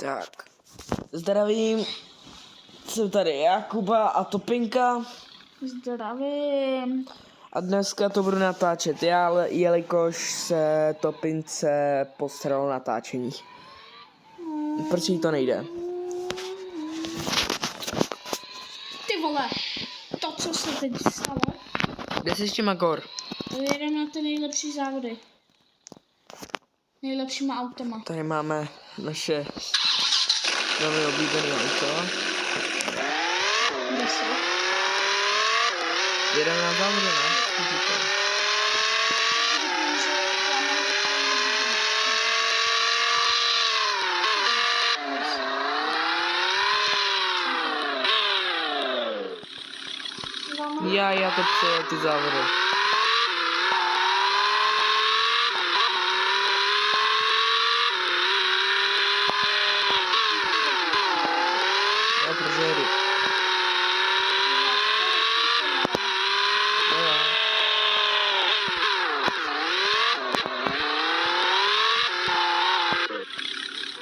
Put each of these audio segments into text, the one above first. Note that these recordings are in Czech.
Tak, zdravím, jsem tady Jakuba a Topinka. Zdravím. A dneska to budu natáčet já, jelikož se Topince posralo natáčení. Proč jí to nejde? Ty vole, to, co se teď stalo, Kde jsi s tím Magor? jedeme na ty nejlepší závody. Nejlepšíma automa. Tady máme naše velmi oblíbené auto. Kde jsou? Jedeme na závody, ne? Já to přeju ty závody. Já prožeru.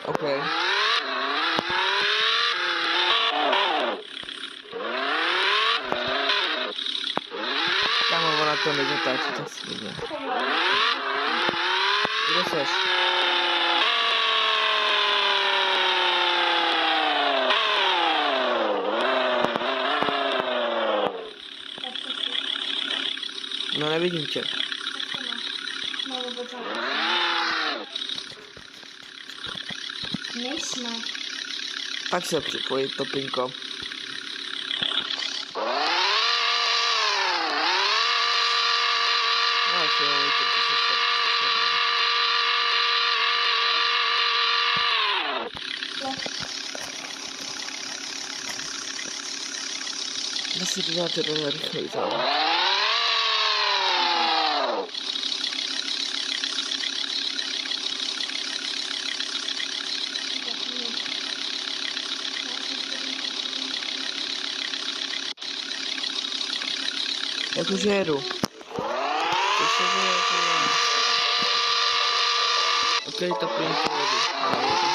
Okay. Kámo, ona to nezatáčí, tak si jde. Kde seš? No nevidím tě. Nejsme. Tak se připojit, Topinko. Já si to dáte do rychlej závod. Jakože jedu. Ok, Topinko jedu. No, jedu.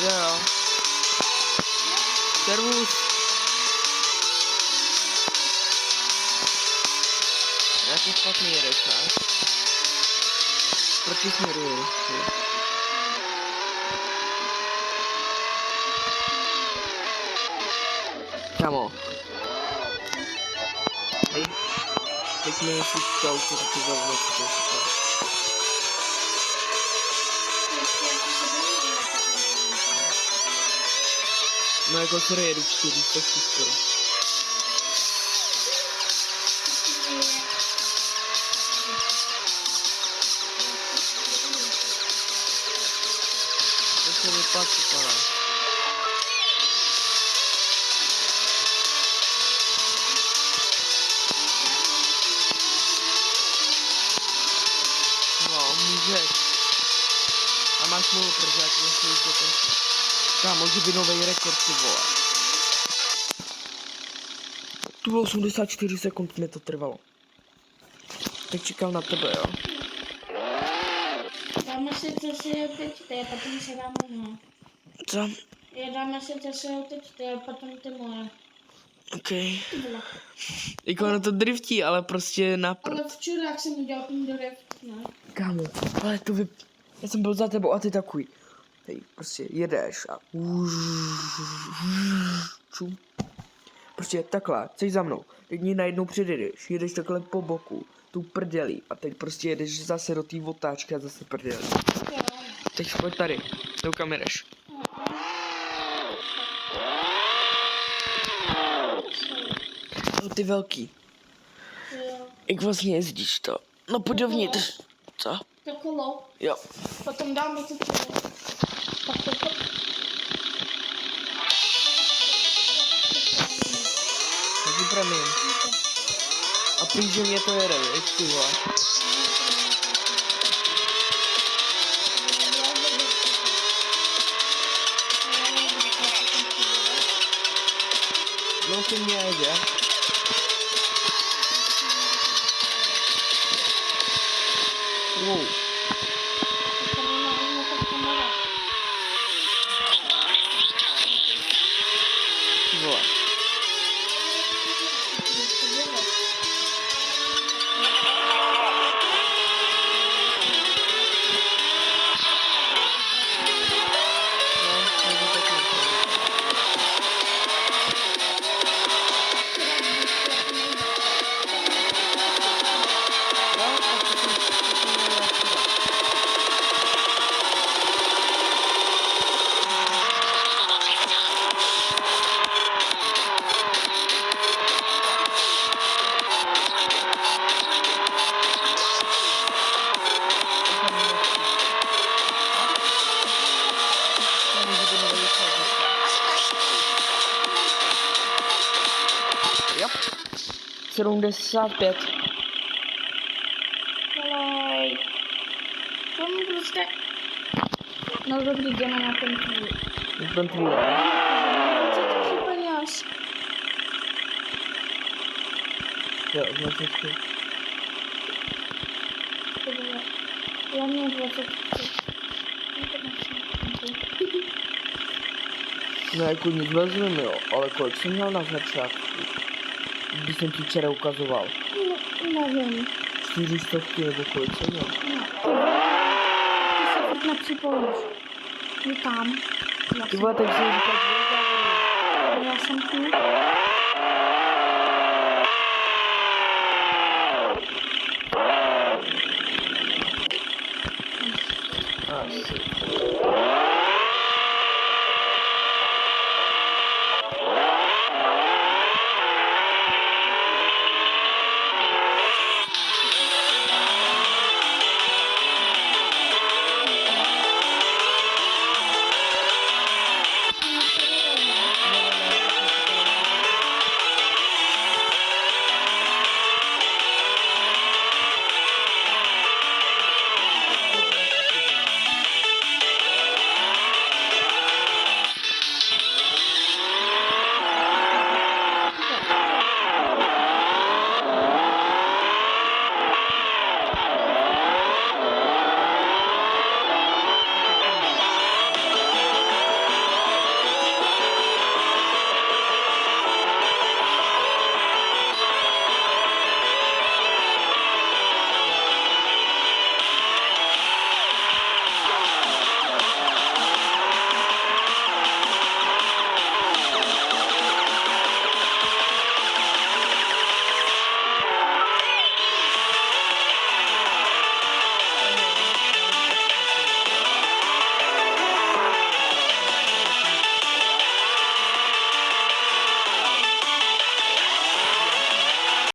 Jo. Servus. Jaký špatný jedeš, ne? Proti směru. Kamo. Hej. Teď mi si to auto taky zavnout, co to je super. No jako sorry, jedu 400 skoro. To se vyplatí, pane. No, můžeš. A máš smůlu, protože já ti musím jít do konce. Kámo, že by novej rekord, ty vole. To bylo 84 sekund, mi to trvalo. Tak čekám na tebe, jo. Dáme si, co si je teď ty, potom se dáme moje. Co? Dáme si, co si je teď ty, potom ty moje. OK. Ty vole. Jako ono to driftí, ale prostě na Ale včera, jak jsem udělal ten drift, ne? Kámo, ale to já jsem byl za tebou a ty takový. Hej, prostě jedeš a prostě takhle, jsi za mnou. Teď ní najednou předjedeš, jedeš takhle po boku, tu prdělí a teď prostě jedeš zase do té otáčky a zase prdělí. Teď pojď tady, do kam jedeš. No ty velký. Jak vlastně jezdíš to? No pojď dovnitř. Co? To kolo. Jo. Potom dáme to tak. Vypravím. A prý, že mě to jede, víš, ty vole. ty mě jde. Wow. Ty vole. No, to tak Jo. 75. Volej. To mi prostě... No dobrý, jdeme na ten tvůj. Ten tvůj. Co to je peněz? Jo, 20. Já měl 20. No jako nic vezmeme, jo, ale kolik jsem měl na začátku? Když jsem ti včera ukazoval. No, nevím. 400 nebo kolik jsem měl? No, ty se furt nepřipojíš. Je tam. Ty vole, tak jsem říkal, že Já jsem tu. Asi.